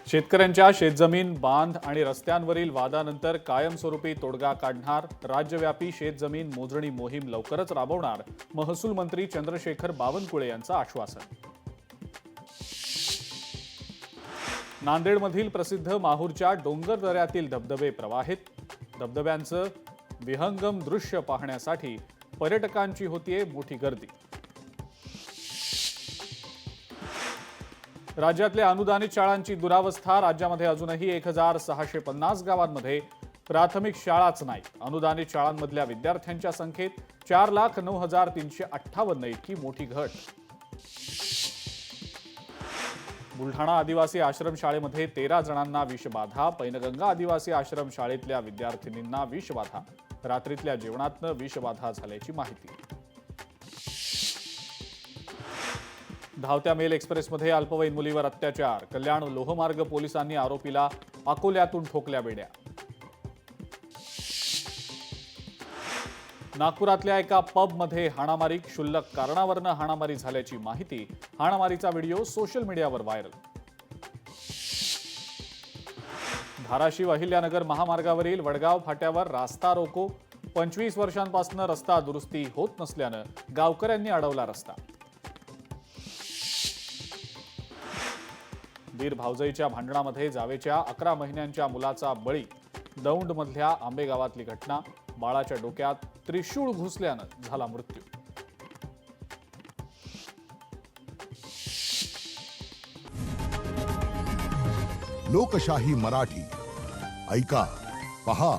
शेतकऱ्यांच्या शेतजमीन, बांध आणि रस्त्यांवरील वादानंतर कायमस्वरूपी तोडगा काढणार. राज्यव्यापी शेतजमीन मोजणी मोहीम लवकरच राबवणार. महसूल मंत्री चंद्रशेखर बावनकुळे यांचं आश्वासन. नांदेडमधील प्रसिद्ध माहूरच्या डोंगर दऱ्यातील धबधबे प्रवाहित. धबधब्यांचं विहंगम दृश्य पाहण्यासाठी पर्यटकांची होतीये मोठी गर्दी. राज्यातल्या अनुदानित शाळांची दुरावस्था. राज्यामध्ये अजूनही 1650 गावांमध्ये प्राथमिक शाळाच नाही. अनुदानित शाळांमधल्या विद्यार्थ्यांच्या संख्येत 4,09,358 इतकी मोठी घट. बुलढाणा आदिवासी आश्रमशाळेमध्ये 13 जणांना विषबाधा. पैनगंगा आदिवासी आश्रमशाळेतल्या विद्यार्थिनींना विषबाधा. रात्रीतल्या जेवणातनं विषबाधा झाल्याची माहिती. धावत्या मेल एक्सप्रेसमध्ये अल्पवयीन मुलीवर अत्याचार. कल्याण लोहमार्ग पोलिसांनी आरोपीला अकोल्यातून ठोकल्या बेड्या. नागपुरातल्या एका पबमध्ये हाणामारी. क्षुल्लक कारणावरून हाणामारी झाल्याची माहिती. हाणामारीचा व्हिडिओ सोशल मीडियावर व्हायरल. धाराशिव अहिल्यानगर महामार्गावरील वडगाव फाट्यावर रास्ता रोको. 25 वर्षांपासून रस्ता दुरुस्ती होत नसल्यानं गावकऱ्यांनी अडवला रस्ता. दीर भावजईच्या भांडणामध्ये जावेच्या 11 महिन्यांच्या मुलाचा बळी. दौंडमधल्या आंबे गावातली घटना. बाळाच्या डोक्यात त्रिशूळ घुसल्यानं झाला मृत्यू. लोकशाही मराठी ऐका, पहा,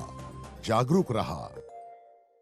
जागरूक रहा.